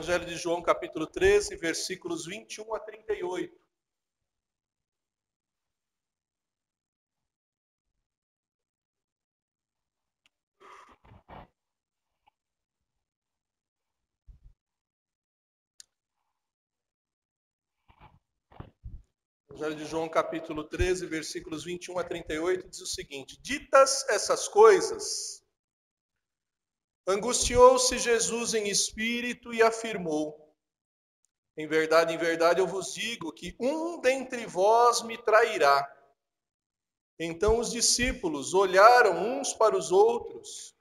Evangelho de João, capítulo 13, versículos 21 a 38. Evangelho de João, capítulo 13, versículos 21 a 38, diz o seguinte: Ditas essas coisas, angustiou-se Jesus em espírito e afirmou: em verdade, eu vos digo que um dentre vós me trairá. Então os discípulos olharam uns para os outros,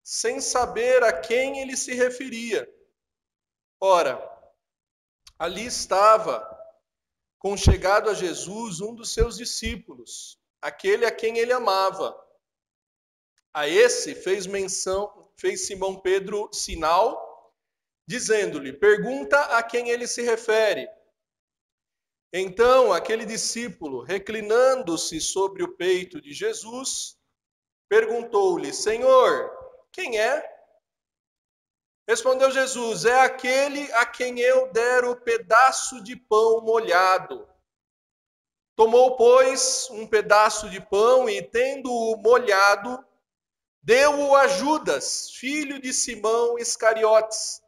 sem saber a quem ele se referia. Ora, ali estava, conchegado a Jesus, um dos seus discípulos, aquele a quem ele amava. A esse fez Simão Pedro sinal, dizendo-lhe: pergunta a quem ele se refere. Então, aquele discípulo, reclinando-se sobre o peito de Jesus, perguntou-lhe: Senhor, quem é? Respondeu Jesus: é aquele a quem eu der o pedaço de pão molhado. Tomou, pois, um pedaço de pão e, tendo-o molhado, deu-o a Judas, filho de Simão Iscariotes.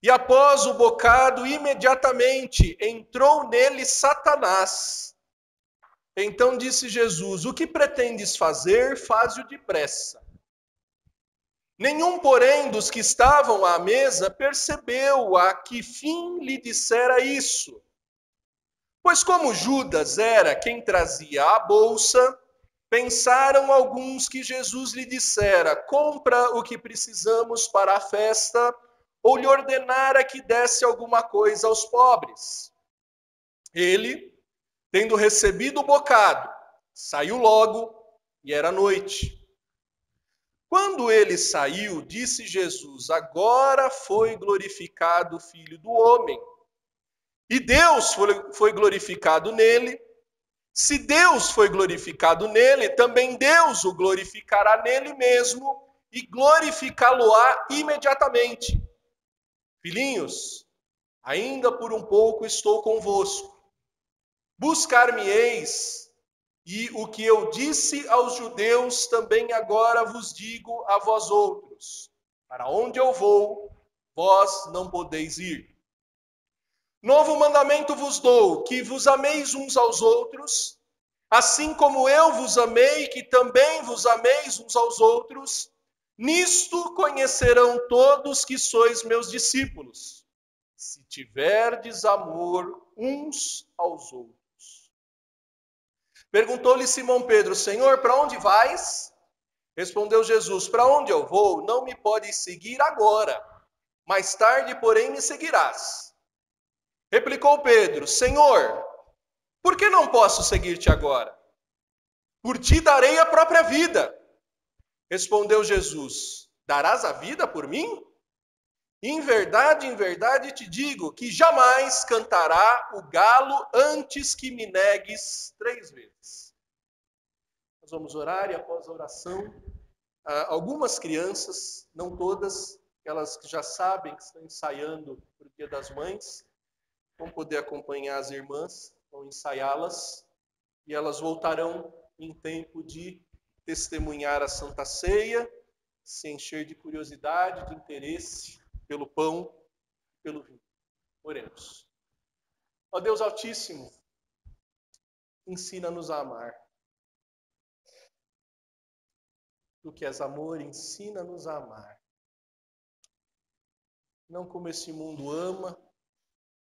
E após o bocado, imediatamente entrou nele Satanás. Então disse Jesus: o que pretendes fazer, faze-o depressa. Nenhum, porém, dos que estavam à mesa percebeu a que fim lhe dissera isso. Pois como Judas era quem trazia a bolsa, pensaram alguns que Jesus lhe dissera: compra o que precisamos para a festa, ou lhe ordenara que desse alguma coisa aos pobres. Ele, tendo recebido o bocado, saiu logo, e era noite. Quando ele saiu, disse Jesus: agora foi glorificado o Filho do Homem, e Deus foi glorificado nele. Se Deus foi glorificado nele, também Deus o glorificará nele mesmo, e glorificá-lo-á imediatamente. Filhinhos, ainda por um pouco estou convosco. Buscar-me-eis, e o que eu disse aos judeus, também agora vos digo a vós outros: para onde eu vou, vós não podeis ir. Novo mandamento vos dou, que vos ameis uns aos outros, assim como eu vos amei, que também vos ameis uns aos outros. Nisto conhecerão todos que sois meus discípulos, se tiverdes amor uns aos outros. Perguntou-lhe Simão Pedro: Senhor, para onde vais? Respondeu Jesus: para onde eu vou, não me podes seguir agora. Mais tarde, porém, me seguirás. Replicou Pedro: Senhor, por que não posso seguir-te agora? Por ti darei a própria vida. Respondeu Jesus: darás a vida por mim? Em verdade te digo que jamais cantará o galo antes que me negues 3 vezes. Nós vamos orar, e após a oração, algumas crianças, não todas, aquelas que já sabem que estão ensaiando para o Dia das Mães, vão poder acompanhar as irmãs, vão ensaiá-las, e elas voltarão em tempo de testemunhar a Santa Ceia, se encher de curiosidade, de interesse pelo pão e pelo vinho. Oremos. Ó Deus Altíssimo, ensina-nos a amar. Tu que és amor, ensina-nos a amar. Não como esse mundo ama,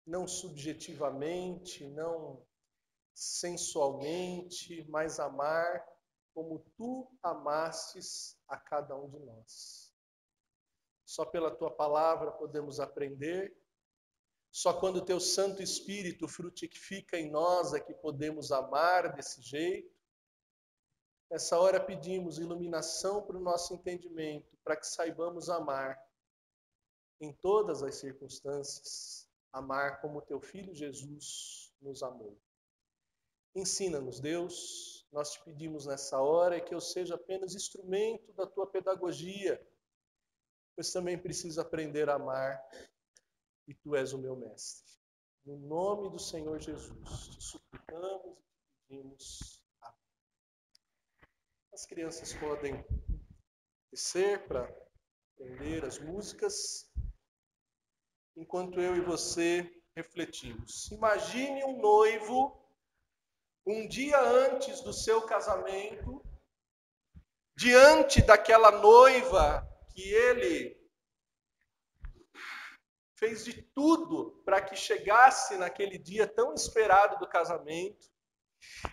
não subjetivamente, não sensualmente, mas amar como tu amastes a cada um de nós. Só pela tua palavra podemos aprender, só quando o teu Santo Espírito frutifica em nós é que podemos amar desse jeito. Nessa hora pedimos iluminação para o nosso entendimento, para que saibamos amar em todas as circunstâncias, amar como teu Filho Jesus nos amou. Ensina-nos, Deus, nós te pedimos nessa hora que eu seja apenas instrumento da tua pedagogia, pois também preciso aprender a amar, e tu és o meu mestre. No nome do Senhor Jesus, te suplicamos e pedimos. Amém. As crianças podem descer para aprender as músicas, enquanto eu e você refletimos. Imagine um noivo, um dia antes do seu casamento, diante daquela noiva que ele fez de tudo para que chegasse naquele dia tão esperado do casamento.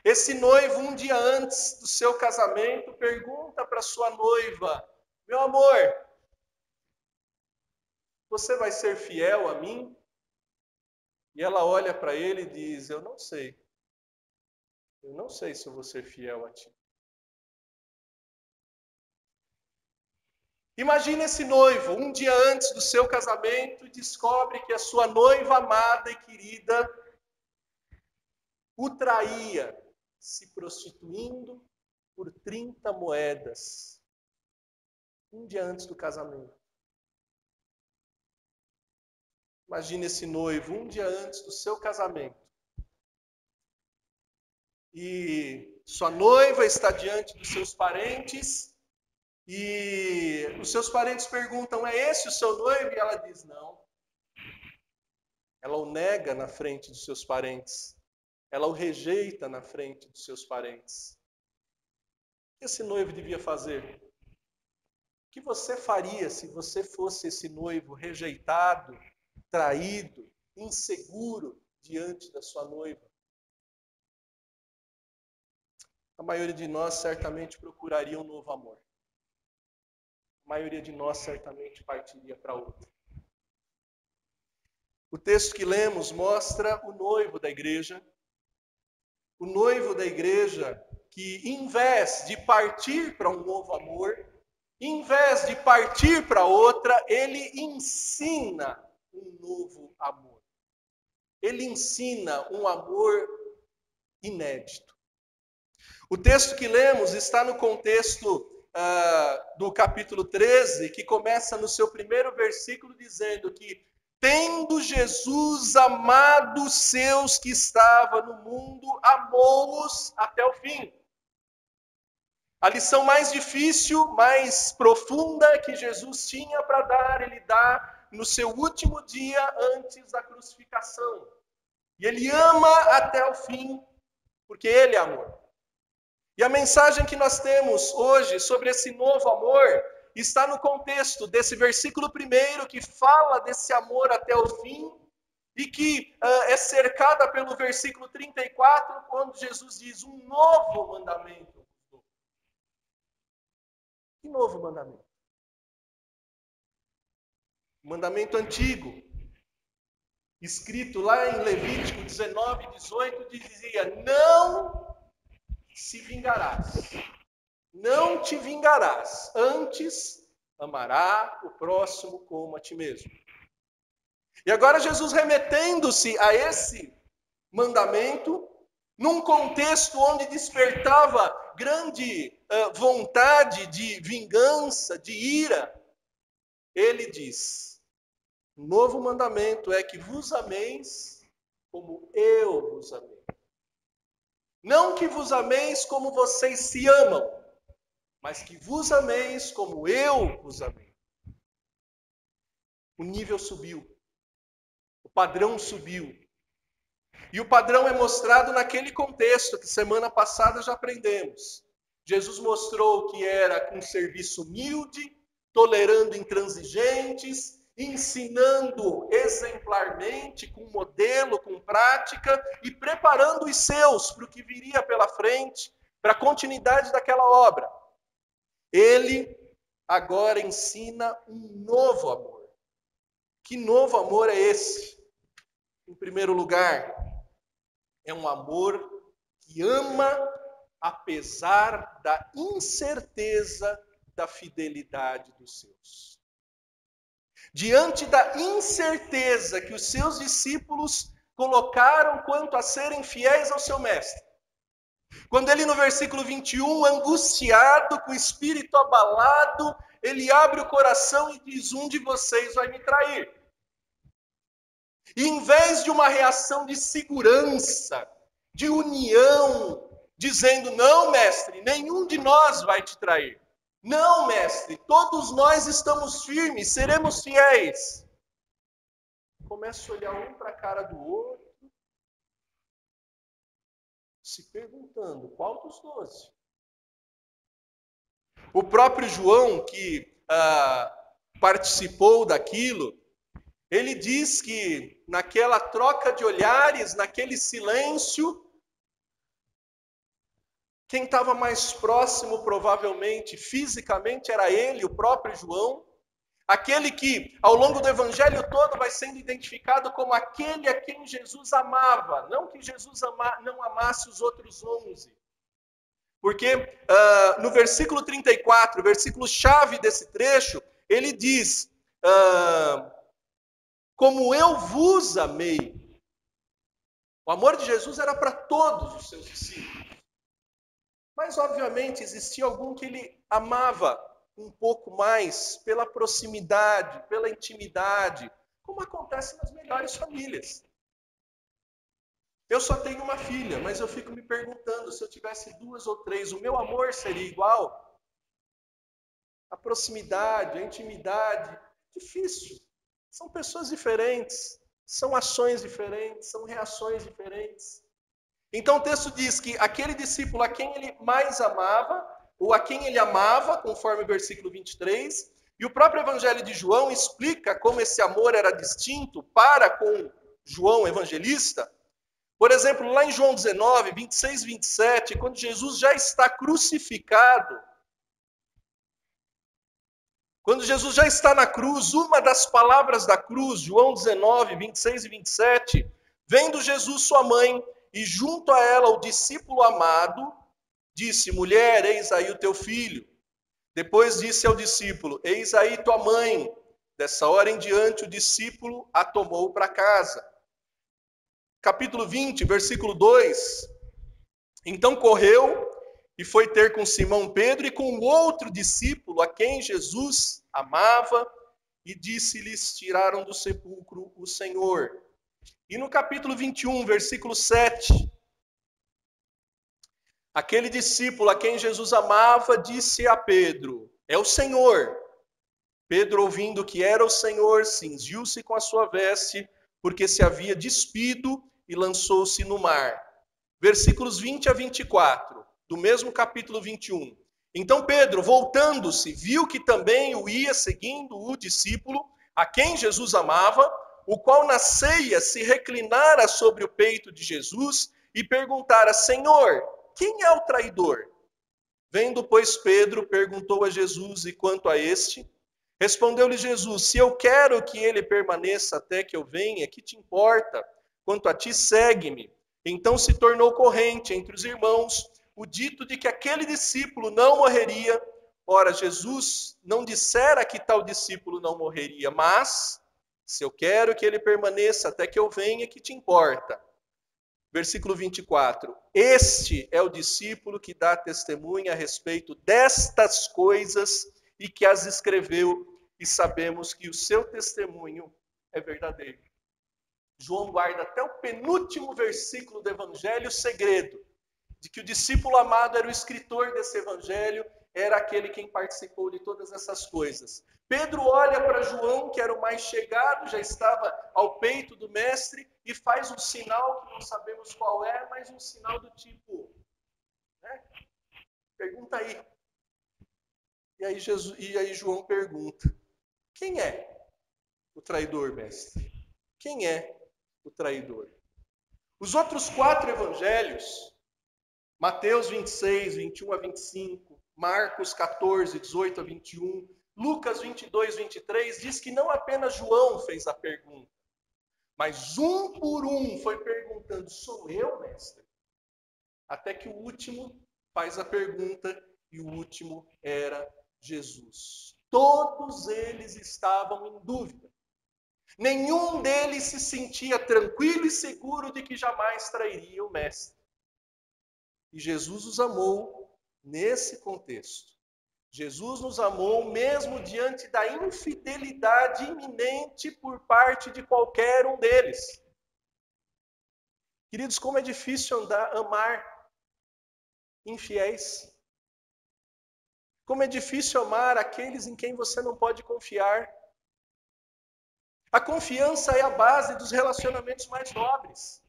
Esse noivo, um dia antes do seu casamento, pergunta para sua noiva: meu amor, você vai ser fiel a mim? E ela olha para ele e diz: eu não sei. Eu não sei se eu vou ser fiel a ti. Imagina esse noivo, um dia antes do seu casamento, descobre que a sua noiva amada e querida o traía, se prostituindo por 30 moedas. Um dia antes do casamento. Imagina esse noivo, um dia antes do seu casamento. E sua noiva está diante dos seus parentes. E os seus parentes perguntam: é esse o seu noivo? E ela diz: não. Ela o nega na frente dos seus parentes. Ela o rejeita na frente dos seus parentes. O que esse noivo devia fazer? O que você faria se você fosse esse noivo rejeitado, traído, inseguro diante da sua noiva? A maioria de nós certamente procuraria um novo amor. A maioria de nós certamente partiria para outra. O texto que lemos mostra o noivo da igreja. O noivo da igreja que, em vez de partir para um novo amor, em vez de partir para outra, ele ensina um novo amor. Ele ensina um amor inédito. O texto que lemos está no contexto do capítulo 13, que começa no seu primeiro versículo dizendo que tendo Jesus amado os seus que estavam no mundo, amou-os até o fim. A lição mais difícil, mais profunda que Jesus tinha para dar, ele dá no seu último dia antes da crucificação. E ele ama até o fim, porque ele é amor. E a mensagem que nós temos hoje sobre esse novo amor está no contexto desse versículo primeiro que fala desse amor até o fim e que é cercada pelo versículo 34, quando Jesus diz um novo mandamento. Que novo mandamento? O mandamento antigo, escrito lá em Levítico 19, 18, dizia: não se vingarás, não te vingarás, antes amará o próximo como a ti mesmo. E agora Jesus remetendo-se a esse mandamento, num contexto onde despertava grande vontade de vingança, de ira, ele diz: o novo mandamento é que vos ameis como eu vos amei. Não que vos ameis como vocês se amam, mas que vos ameis como eu vos amei. O nível subiu. O padrão subiu. E o padrão é mostrado naquele contexto que semana passada já aprendemos. Jesus mostrou que era com serviço humilde, tolerando intransigentes, ensinando exemplarmente, com modelo, com prática, e preparando os seus para o que viria pela frente, para a continuidade daquela obra. Ele agora ensina um novo amor. Que novo amor é esse? Em primeiro lugar, é um amor que ama apesar da incerteza da fidelidade dos seus. Diante da incerteza que os seus discípulos colocaram quanto a serem fiéis ao seu mestre. Quando ele no versículo 21, angustiado, com o espírito abalado, ele abre o coração e diz: um de vocês vai me trair. E em vez de uma reação de segurança, de união, dizendo: não, mestre, nenhum de nós vai te trair. Não, mestre, todos nós estamos firmes, seremos fiéis. Começa a olhar um para a cara do outro, se perguntando: qual dos 12? O próprio João, que participou daquilo, ele diz que naquela troca de olhares, naquele silêncio, quem estava mais próximo, provavelmente, fisicamente, era ele, o próprio João. Aquele que, ao longo do evangelho todo, vai sendo identificado como aquele a quem Jesus amava. Não que Jesus não amasse os outros 11. Porque no versículo 34, versículo-chave desse trecho, ele diz: como eu vos amei. O amor de Jesus era para todos os seus discípulos. Mas, obviamente, existia algum que ele amava um pouco mais pela proximidade, pela intimidade, como acontece nas melhores famílias. Eu só tenho uma filha, mas eu fico me perguntando, se eu tivesse 2 ou 3, o meu amor seria igual? A proximidade, a intimidade, difícil. São pessoas diferentes, são ações diferentes, são reações diferentes. Então o texto diz que aquele discípulo a quem ele mais amava, ou a quem ele amava, conforme o versículo 23, e o próprio Evangelho de João explica como esse amor era distinto para com João evangelista. Por exemplo, lá em João 19, 26 e 27, quando Jesus já está crucificado, quando Jesus já está na cruz, uma das palavras da cruz, João 19, 26 e 27, vendo Jesus sua mãe, e junto a ela o discípulo amado, disse: mulher, eis aí o teu filho. Depois disse ao discípulo: eis aí tua mãe. Dessa hora em diante o discípulo a tomou para casa. Capítulo 20, versículo 2. Então correu e foi ter com Simão Pedro e com o outro discípulo a quem Jesus amava, e disse-lhes: tiraram do sepulcro o Senhor. E no capítulo 21, versículo 7, aquele discípulo a quem Jesus amava disse a Pedro: é o Senhor. Pedro, ouvindo que era o Senhor, cingiu-se com a sua veste, porque se havia despido, e lançou-se no mar. Versículos 20 a 24, do mesmo capítulo 21. Então Pedro, voltando-se, viu que também o ia seguindo o discípulo, a quem Jesus amava, o qual na ceia se reclinara sobre o peito de Jesus e perguntara: Senhor, quem é o traidor? Vendo, pois, Pedro, perguntou a Jesus: e quanto a este? Respondeu-lhe Jesus: se eu quero que ele permaneça até que eu venha, que te importa? Quanto a ti, segue-me. Então se tornou corrente entre os irmãos o dito de que aquele discípulo não morreria. Ora, Jesus não dissera que tal discípulo não morreria, mas se eu quero que ele permaneça até que eu venha, que te importa? Versículo 24. Este é o discípulo que dá testemunha a respeito destas coisas e que as escreveu, e sabemos que o seu testemunho é verdadeiro. João guarda até o penúltimo versículo do evangelho o segredo de que o discípulo amado era o escritor desse evangelho, era aquele quem participou de todas essas coisas. Pedro olha para João, que era o mais chegado, já estava ao peito do mestre, e faz um sinal que não sabemos qual é, mas um sinal do tipo, né? Pergunta aí. E aí João pergunta: quem é o traidor, mestre? Quem é o traidor? Os outros 4 evangelhos, Mateus 26, 21 a 25, Marcos 14, 18 a 21, Lucas 22, 23, diz que não apenas João fez a pergunta, mas um por um foi perguntando: sou eu, mestre? Até que o último faz a pergunta, e o último era Jesus. Todos eles estavam em dúvida. Nenhum deles se sentia tranquilo e seguro de que jamais trairia o mestre. E Jesus os amou nesse contexto. Jesus nos amou mesmo diante da infidelidade iminente por parte de qualquer um deles. Queridos, como é difícil amar infiéis. Como é difícil amar aqueles em quem você não pode confiar. A confiança é a base dos relacionamentos mais nobres.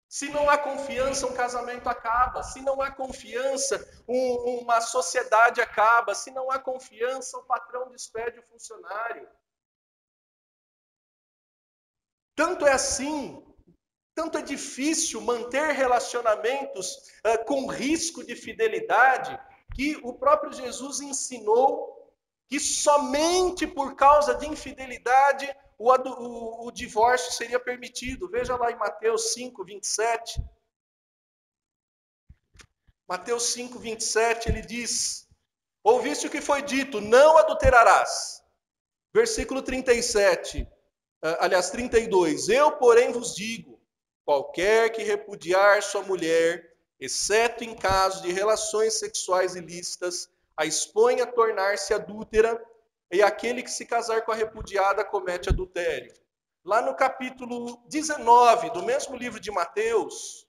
Se não há confiança, um casamento acaba. Se não há confiança, uma sociedade acaba. Se não há confiança, o patrão despede o funcionário. Tanto é assim, tanto é difícil manter relacionamentos com risco de fidelidade, que o próprio Jesus ensinou que somente por causa de infidelidade o divórcio seria permitido. Veja lá em Mateus 5, 27. Mateus 5, 27, ele diz: ouviste o que foi dito, não adulterarás. Versículo 37, aliás, 32. Eu, porém, vos digo, qualquer que repudiar sua mulher, exceto em caso de relações sexuais ilícitas, a expõe a tornar-se adúltera, e aquele que se casar com a repudiada comete adultério. Lá no capítulo 19 do mesmo livro de Mateus,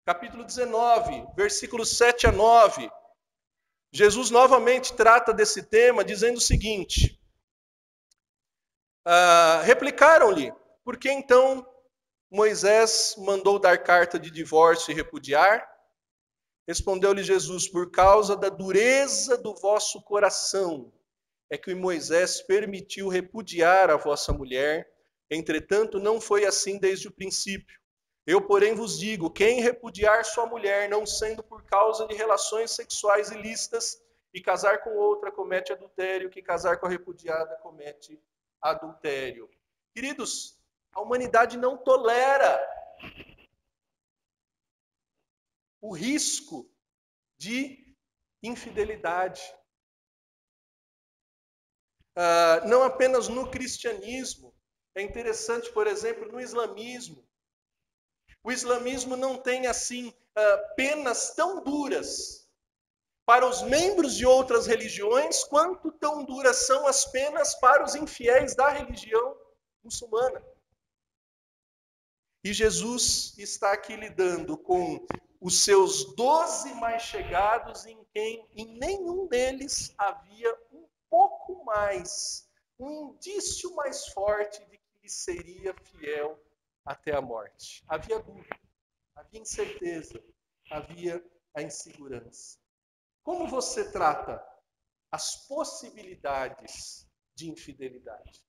capítulo 19, versículos 7 a 9, Jesus novamente trata desse tema, dizendo o seguinte: replicaram-lhe, por que então Moisés mandou dar carta de divórcio e repudiar? Respondeu-lhe Jesus, por causa da dureza do vosso coração, é que Moisés permitiu repudiar a vossa mulher, entretanto não foi assim desde o princípio. Eu, porém, vos digo, quem repudiar sua mulher, não sendo por causa de relações sexuais ilícitas, e casar com outra, comete adultério, que casar com a repudiada, comete adultério. Queridos, a humanidade não tolera o risco de infidelidade. Não apenas no cristianismo, é interessante, por exemplo, no islamismo. O islamismo não tem, assim, penas tão duras para os membros de outras religiões, quanto tão duras são as penas para os infiéis da religião muçulmana. E Jesus está aqui lidando com os seus 12 mais chegados, em quem em nenhum deles havia um pouco mais, um indício mais forte de que seria fiel até a morte. Havia dúvida, havia incerteza, havia a insegurança. Como você trata as possibilidades de infidelidade?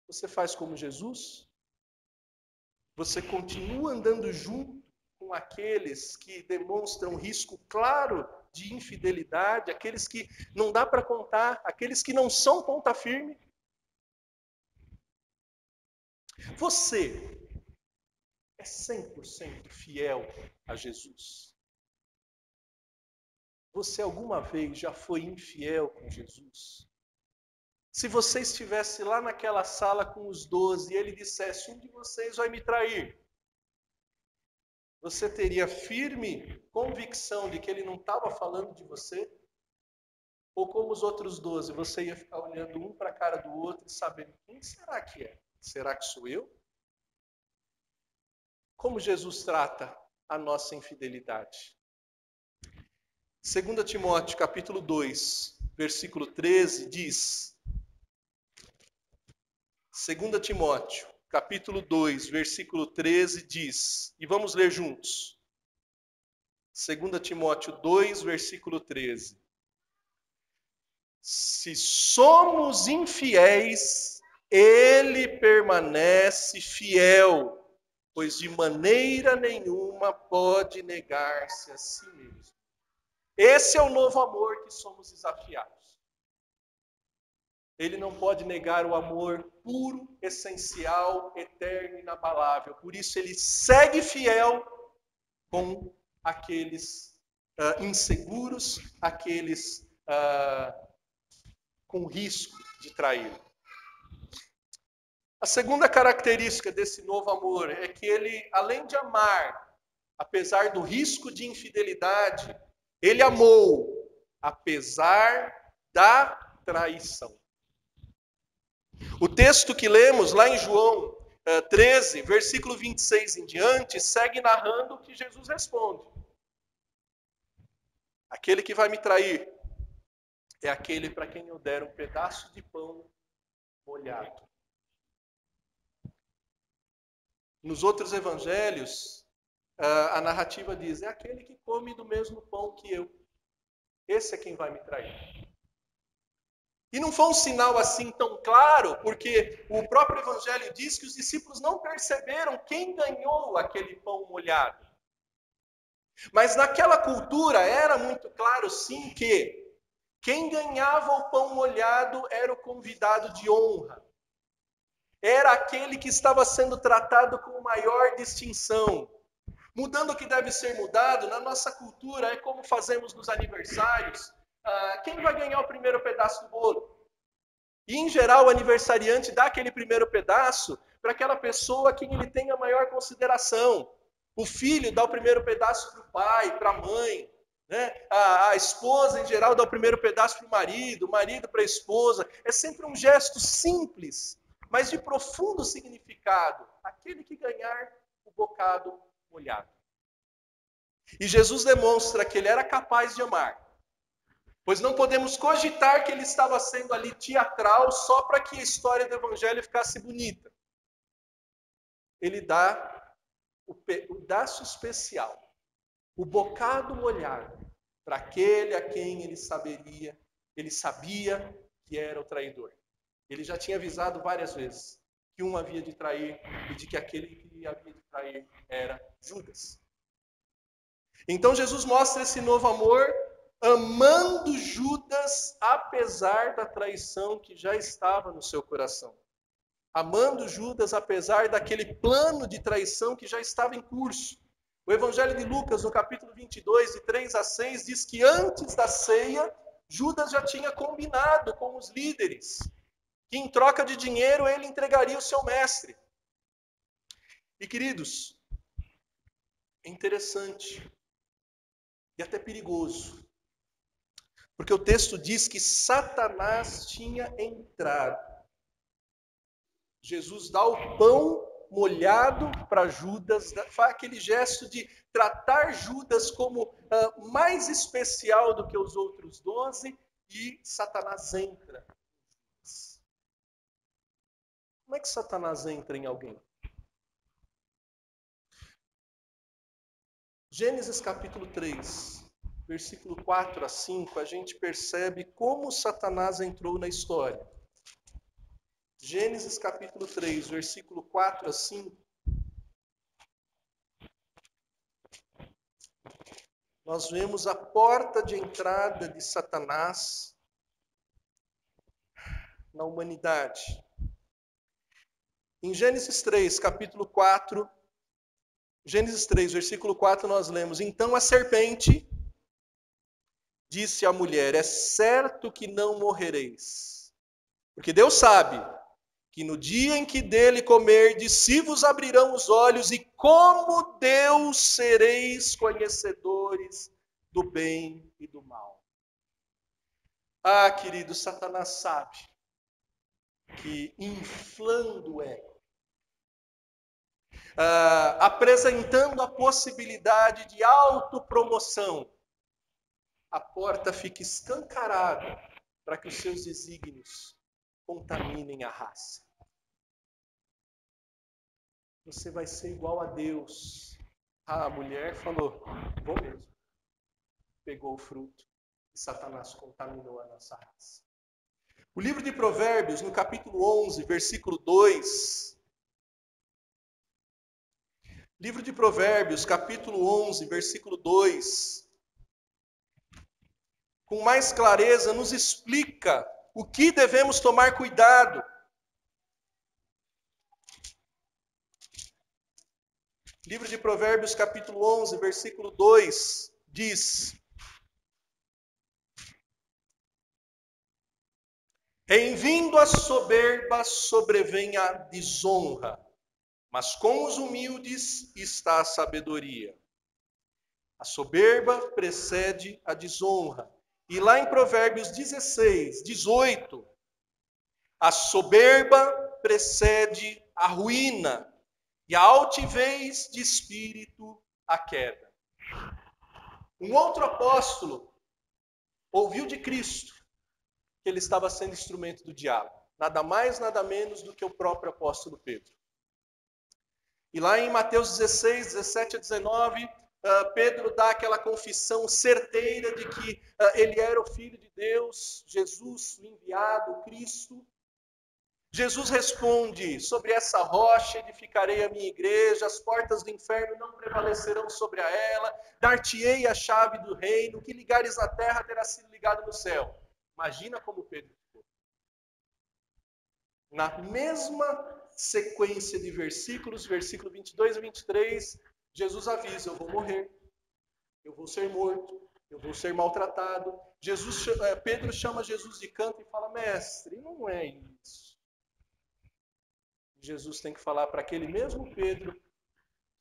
Você faz como Jesus? Você continua andando junto com aqueles que demonstram risco claro de infidelidade, aqueles que não dá para contar, aqueles que não são ponta firme? Você é 100% fiel a Jesus? Você alguma vez já foi infiel com Jesus? Se você estivesse lá naquela sala com os 12 e ele dissesse, um de vocês vai me trair, você teria firme convicção de que ele não estava falando de você? Ou como os outros 12, você ia ficar olhando um para a cara do outro e sabendo, quem será que é? Será que sou eu? Como Jesus trata a nossa infidelidade? 2 Timóteo capítulo 2, versículo 13 diz... 2 Timóteo, capítulo 2, versículo 13 diz, e vamos ler juntos. 2 Timóteo 2, versículo 13. Se somos infiéis, ele permanece fiel, pois de maneira nenhuma pode negar-se a si mesmo. Esse é o novo amor que somos desafiados. Ele não pode negar o amor puro, essencial, eterno e inabalável. Por isso ele segue fiel com aqueles inseguros, aqueles com risco de trair. A segunda característica desse novo amor é que ele, além de amar apesar do risco de infidelidade, ele amou, apesar da traição. O texto que lemos lá em João 13, versículo 26 em diante, segue narrando o que Jesus responde. Aquele que vai me trair é aquele para quem eu der um pedaço de pão molhado. Nos outros evangelhos, a narrativa diz, é aquele que come do mesmo pão que eu. Esse é quem vai me trair. E não foi um sinal assim tão claro, porque o próprio evangelho diz que os discípulos não perceberam quem ganhou aquele pão molhado. Mas naquela cultura era muito claro sim que quem ganhava o pão molhado era o convidado de honra. Era aquele que estava sendo tratado com maior distinção. Mudando o que deve ser mudado, na nossa cultura, é como fazemos nos aniversários. Quem vai ganhar o primeiro pedaço do bolo? E, em geral, o aniversariante dá aquele primeiro pedaço para aquela pessoa a quem ele tem a maior consideração. O filho dá o primeiro pedaço para o pai, para a mãe. Né? A esposa, em geral, dá o primeiro pedaço para o marido para a esposa. É sempre um gesto simples, mas de profundo significado. Aquele que ganhar o bocado molhado. E Jesus demonstra que ele era capaz de amar. Pois não podemos cogitar que ele estava sendo ali teatral só para que a história do evangelho ficasse bonita. Ele dá o pedaço especial, o bocado molhado, para aquele a quem ele sabia que era o traidor. Ele já tinha avisado várias vezes que um havia de trair e de que aquele que havia de trair era Judas. Então Jesus mostra esse novo amor, amando Judas, apesar da traição que já estava no seu coração. Amando Judas, apesar daquele plano de traição que já estava em curso. O Evangelho de Lucas, no capítulo 22, de 3 a 6, diz que antes da ceia, Judas já tinha combinado com os líderes que em troca de dinheiro ele entregaria o seu mestre. E queridos, é interessante e até perigoso, porque o texto diz que Satanás tinha entrado. Jesus dá o pão molhado para Judas, faz aquele gesto de tratar Judas como mais especial do que os outros 12, e Satanás entra. Como é que Satanás entra em alguém? Gênesis capítulo 3, versículo 4 a 5, a gente percebe como Satanás entrou na história. Gênesis capítulo 3, versículo 4 a 5. Nós vemos a porta de entrada de Satanás na humanidade. Em Gênesis 3, capítulo 4, Gênesis 3, versículo 4, nós lemos: Então a serpente disse à mulher: É certo que não morrereis, porque Deus sabe que no dia em que dele comerdes, se vos abrirão os olhos, e como Deus sereis conhecedores do bem e do mal. Ah, querido, Satanás sabe que inflando o ego, apresentando a possibilidade de autopromoção, a porta fica escancarada para que os seus desígnios contaminem a raça. Você vai ser igual a Deus. A mulher falou, vou mesmo. Pegou o fruto e Satanás contaminou a nossa raça. O livro de Provérbios, no capítulo 11, versículo 2. Livro de Provérbios, capítulo 11, versículo 2. Com mais clareza, nos explica o que devemos tomar cuidado. Livro de Provérbios, capítulo 11, versículo 2, diz: Em vindo a soberba sobrevém a desonra, mas com os humildes está a sabedoria. A soberba precede a desonra. E lá em Provérbios 16, 18, a soberba precede a ruína e a altivez de espírito a queda. Um outro apóstolo ouviu de Cristo que ele estava sendo instrumento do diabo. Nada mais, nada menos do que o próprio apóstolo Pedro. E lá em Mateus 16, 17 a 19, Pedro dá aquela confissão certeira de que ele era o Filho de Deus, Jesus, o enviado, o Cristo. Jesus responde: sobre essa rocha edificarei a minha igreja, as portas do inferno não prevalecerão sobre ela, dar-te-ei a chave do reino, o que ligares na terra terá sido ligado no céu. Imagina como Pedro ficou. Na mesma sequência de versículos, versículo 22 e 23, Jesus avisa: eu vou morrer, eu vou ser morto, eu vou ser maltratado. Pedro chama Jesus de canto e fala: mestre, não é isso. Jesus tem que falar para aquele mesmo Pedro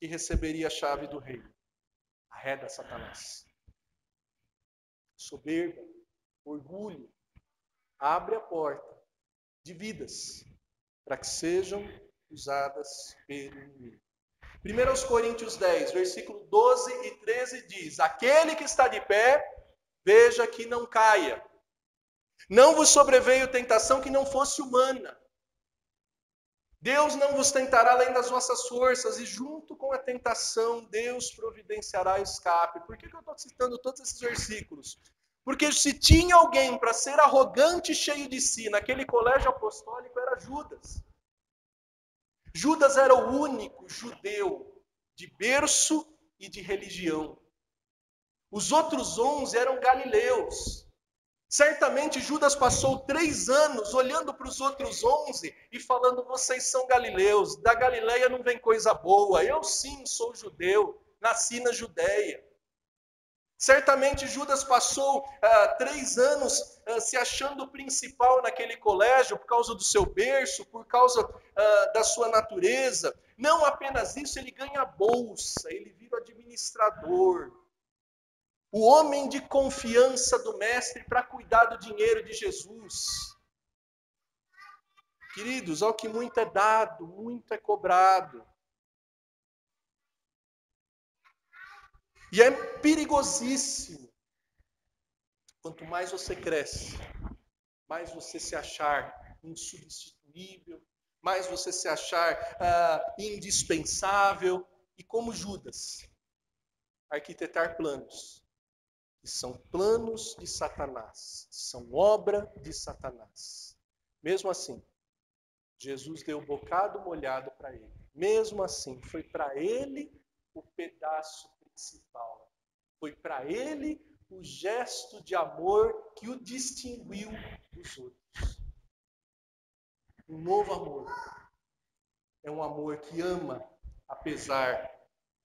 que receberia a chave do reino: arreda Satanás. Soberba, orgulho, abre a porta de vidas para que sejam usadas pelo inimigo. 1 Coríntios 10, versículo 12 e 13 diz: aquele que está de pé, veja que não caia. Não vos sobreveio tentação que não fosse humana. Deus não vos tentará além das vossas forças, e junto com a tentação, Deus providenciará escape. Por que eu estou citando todos esses versículos? Porque se tinha alguém para ser arrogante e cheio de si naquele colégio apostólico, era Judas. Judas era o único judeu de berço e de religião. Os outros 11 eram galileus. Certamente Judas passou 3 anos olhando para os outros 11 e falando: vocês são galileus, da Galileia não vem coisa boa. Eu sim sou judeu, nasci na Judeia. Certamente Judas passou 3 anos se achando o principal naquele colégio por causa do seu berço, por causa da sua natureza. Não apenas isso, ele ganha bolsa, ele vira administrador. O homem de confiança do mestre para cuidar do dinheiro de Jesus. Queridos, ao que muito é dado, muito é cobrado. E é perigosíssimo. Quanto mais você cresce, mais você se achar insubstituível, mais você se achar indispensável. E como Judas, arquitetar planos. Que são planos de Satanás, são obra de Satanás. Mesmo assim, Jesus deu o bocado molhado para ele. Mesmo assim, foi para ele o pedaço principal. Foi para ele o gesto de amor que o distinguiu dos outros. Um novo amor. É um amor que ama, apesar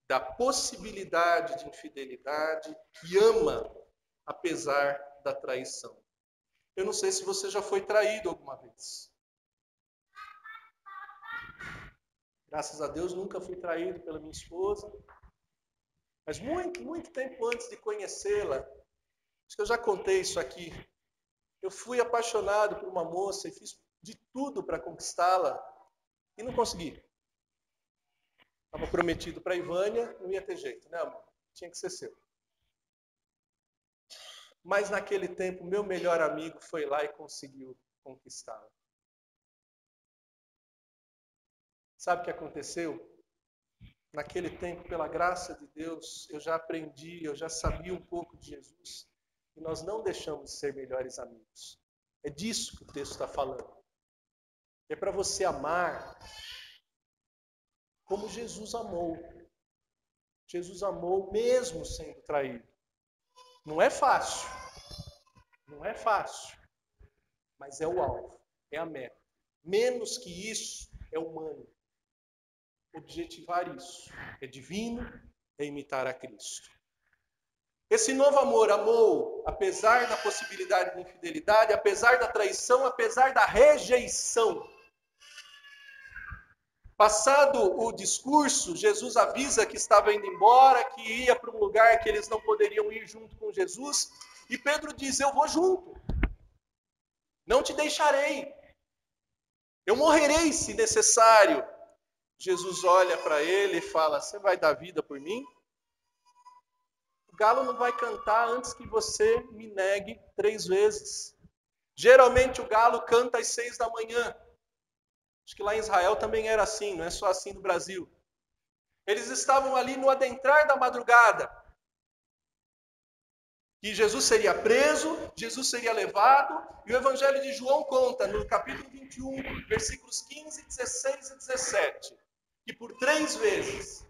da possibilidade de infidelidade, que ama, apesar da traição. Eu não sei se você já foi traído alguma vez. Graças a Deus nunca fui traído pela minha esposa. Mas muito tempo antes de conhecê-la, acho que eu já contei isso aqui, eu fui apaixonado por uma moça e fiz de tudo para conquistá-la e não consegui. Estava prometido para a Ivânia, não ia ter jeito, né, amor? Tinha que ser seu. Mas naquele tempo, meu melhor amigo foi lá e conseguiu conquistá-la. Sabe o que aconteceu? Naquele tempo, pela graça de Deus, eu já aprendi, eu já sabia um pouco de Jesus. E nós não deixamos de ser melhores amigos. É disso que o texto está falando. É para você amar como Jesus amou. Jesus amou mesmo sendo traído. Não é fácil. Não é fácil. Mas é o alvo, é a meta. Menos que isso é humano. Objetivar isso é divino, é imitar a Cristo. Esse novo amor amou, apesar da possibilidade de infidelidade, apesar da traição, apesar da rejeição. Passado o discurso, Jesus avisa que estava indo embora, que ia para um lugar que eles não poderiam ir junto com Jesus. E Pedro diz: eu vou junto, não te deixarei, eu morrerei se necessário. Jesus olha para ele e fala: você vai dar vida por mim? O galo não vai cantar antes que você me negue 3 vezes. Geralmente o galo canta às 6 da manhã. Acho que lá em Israel também era assim, não é só assim no Brasil. Eles estavam ali no adentrar da madrugada. E Jesus seria preso, Jesus seria levado, e o Evangelho de João conta, no capítulo 21, versículos 15, 16 e 17, que por 3 vezes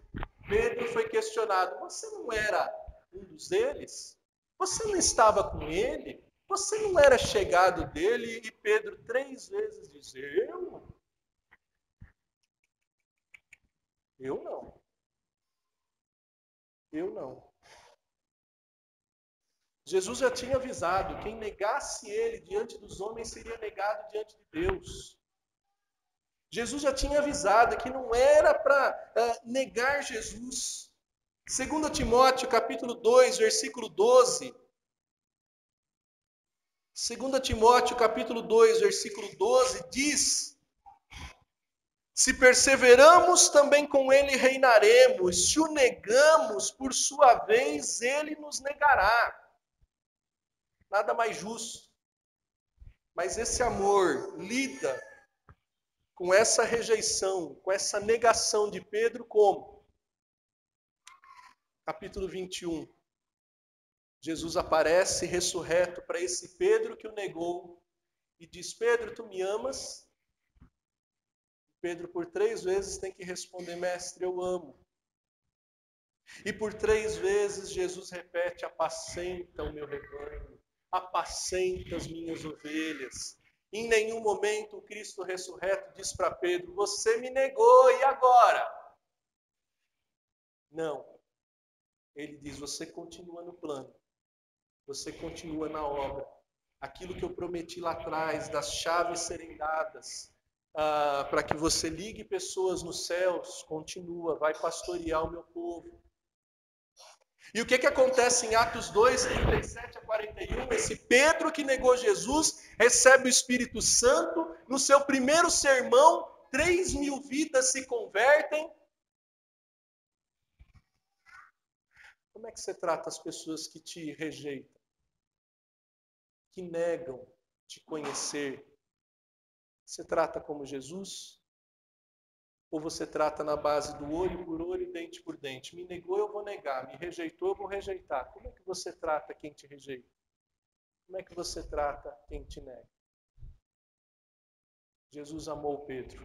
Pedro foi questionado: você não era um dos deles? Você não estava com ele? Você não era chegado dele? E Pedro 3 vezes diz: eu não. Eu não. Jesus já tinha avisado: quem negasse ele diante dos homens seria negado diante de Deus. Jesus já tinha avisado que não era para negar Jesus. 2 Timóteo capítulo 2, versículo 12. 2 Timóteo capítulo 2, versículo 12 diz: se perseveramos, também com ele reinaremos. Se o negamos, por sua vez, ele nos negará. Nada mais justo. Mas esse amor lida com essa rejeição, com essa negação de Pedro como? Capítulo 21. Jesus aparece ressurreto para esse Pedro que o negou e diz: Pedro, tu me amas? Pedro por 3 vezes tem que responder: mestre, eu amo. E por 3 vezes Jesus repete: apacenta o meu rebanho, apacenta as minhas ovelhas. Em nenhum momento o Cristo ressurreto diz para Pedro: você me negou, e agora? Não. Ele diz: você continua no plano, você continua na obra. Aquilo que eu prometi lá atrás, das chaves serem dadas, para que você ligue pessoas nos céus, continua, vai pastorear o meu povo. E o que acontece em Atos 2, 37 a 41? Esse Pedro que negou Jesus recebe o Espírito Santo. No seu primeiro sermão, 3.000 vidas se convertem. Como é que você trata as pessoas que te rejeitam? Que negam te conhecer? Você trata como Jesus? Ou você trata na base do olho por olho, dente por dente? Me negou, eu vou negar. Me rejeitou, eu vou rejeitar. Como é que você trata quem te rejeita? Como é que você trata quem te nega? Jesus amou Pedro.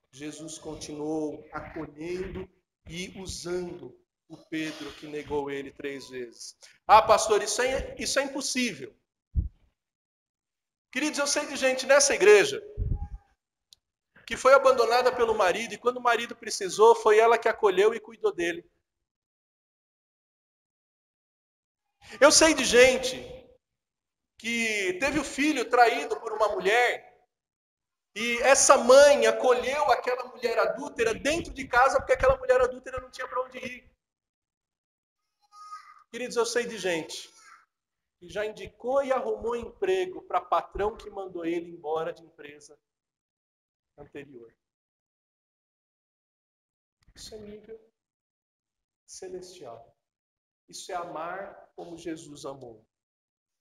Jesus continuou acolhendo e usando o Pedro que negou ele 3 vezes. Ah, pastor, isso é impossível. Queridos, eu sei de gente nessa igreja que foi abandonada pelo marido, e quando o marido precisou, foi ela que acolheu e cuidou dele. Eu sei de gente que teve o filho traído por uma mulher, e essa mãe acolheu aquela mulher adúltera dentro de casa, porque aquela mulher adúltera não tinha para onde ir. Queridos, eu sei de gente que já indicou e arrumou emprego para patrão que mandou ele embora de empresa anterior. Isso é nível celestial. Isso é amar como Jesus amou.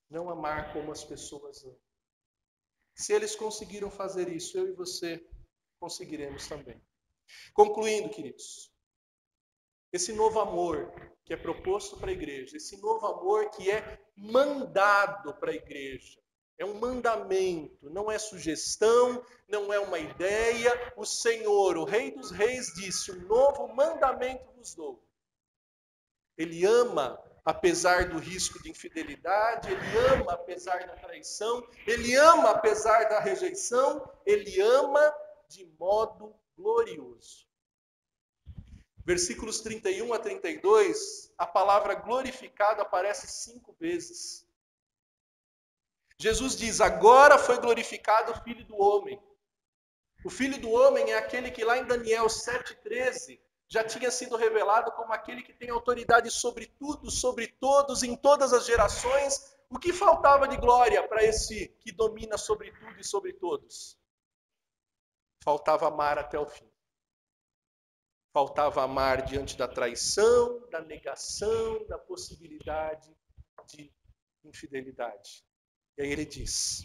Não amar como as pessoas amam. Se eles conseguiram fazer isso, eu e você conseguiremos também. Concluindo, queridos, esse novo amor que é proposto para a igreja, esse novo amor que é mandado para a igreja, é um mandamento, não é sugestão, não é uma ideia. O Senhor, o Rei dos Reis, disse: um novo mandamento vos dou. Ele ama apesar do risco de infidelidade, ele ama apesar da traição, ele ama apesar da rejeição, ele ama de modo glorioso. Versículos 31 a 32, a palavra glorificado aparece 5 vezes. Jesus diz: agora foi glorificado o Filho do Homem. O Filho do Homem é aquele que lá em Daniel 7,13 já tinha sido revelado como aquele que tem autoridade sobre tudo, sobre todos, em todas as gerações. O que faltava de glória para esse que domina sobre tudo e sobre todos? Faltava amar até o fim. Faltava amar diante da traição, da negação, da possibilidade de infidelidade. E aí ele diz: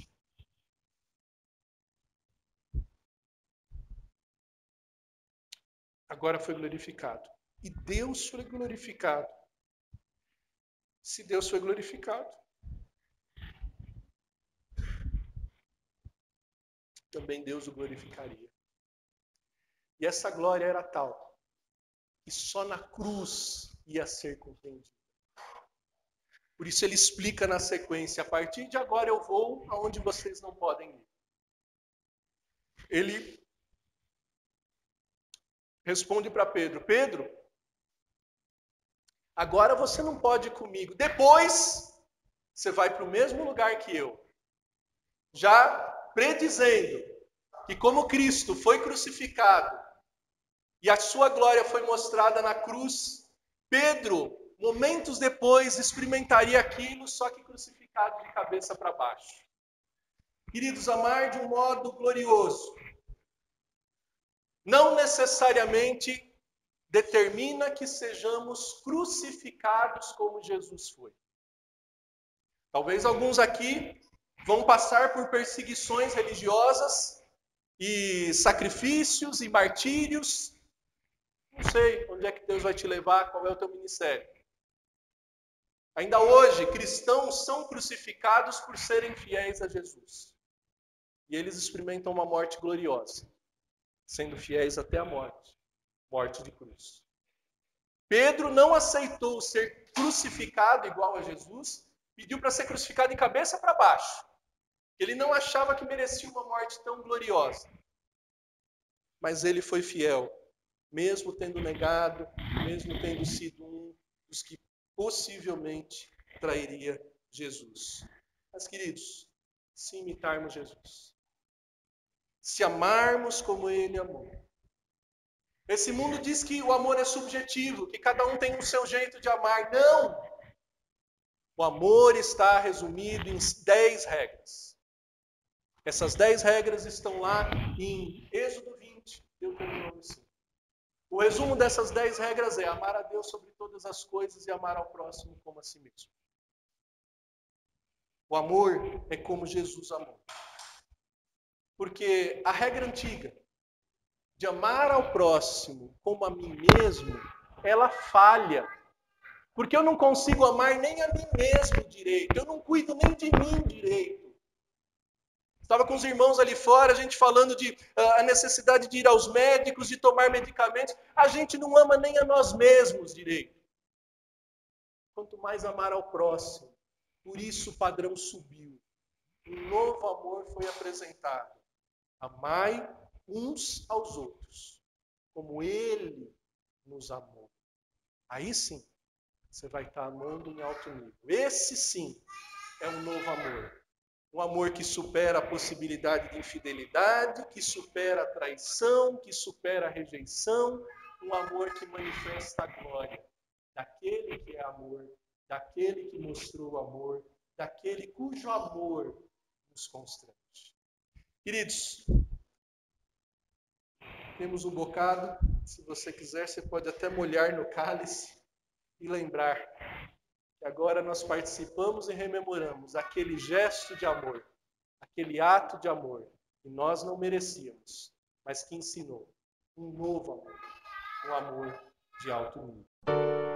agora foi glorificado. E Deus foi glorificado. Se Deus foi glorificado, também Deus o glorificaria. E essa glória era tal que só na cruz ia ser compreendida. Por isso ele explica na sequência: a partir de agora eu vou aonde vocês não podem ir. Ele responde para Pedro: Pedro, agora você não pode ir comigo. Depois você vai para o mesmo lugar que eu. Já predizendo que como Cristo foi crucificado e a sua glória foi mostrada na cruz, Pedro, momentos depois, experimentaria aquilo, só que crucificado de cabeça para baixo. Queridos, amar de um modo glorioso não necessariamente determina que sejamos crucificados como Jesus foi. Talvez alguns aqui vão passar por perseguições religiosas e sacrifícios e martírios. Não sei onde é que Deus vai te levar, qual é o teu ministério. Ainda hoje, cristãos são crucificados por serem fiéis a Jesus. E eles experimentam uma morte gloriosa, sendo fiéis até a morte, morte de cruz. Pedro não aceitou ser crucificado igual a Jesus, pediu para ser crucificado de cabeça para baixo. Ele não achava que merecia uma morte tão gloriosa. Mas ele foi fiel, mesmo tendo negado, mesmo tendo sido um dos que possivelmente trairia Jesus. Mas, queridos, se imitarmos Jesus, se amarmos como ele amou. Esse mundo diz que o amor é subjetivo, que cada um tem o seu jeito de amar. Não! O amor está resumido em 10 regras. Essas 10 regras estão lá em Êxodo 20, Deuteronômio 5. O resumo dessas 10 regras é amar a Deus sobre todas as coisas e amar ao próximo como a si mesmo. O amor é como Jesus amou. Porque a regra antiga de amar ao próximo como a mim mesmo, ela falha. Porque eu não consigo amar nem a mim mesmo direito. Eu não cuido nem de mim direito. Estava com os irmãos ali fora, a gente falando de a necessidade de ir aos médicos, de tomar medicamentos. A gente não ama nem a nós mesmos direito. Quanto mais amar ao próximo. Por isso o padrão subiu. Um novo amor foi apresentado. Amai uns aos outros, como Ele nos amou. Aí sim, você vai estar amando em alto nível. Esse sim é um novo amor. Um amor que supera a possibilidade de infidelidade, que supera a traição, que supera a rejeição. Um amor que manifesta a glória daquele que é amor, daquele que mostrou o amor, daquele cujo amor nos constrange. Queridos, temos um bocado. Se você quiser, você pode até molhar no cálice e lembrar que agora nós participamos e rememoramos aquele gesto de amor, aquele ato de amor que nós não merecíamos, mas que ensinou um novo amor, um amor de alto nível.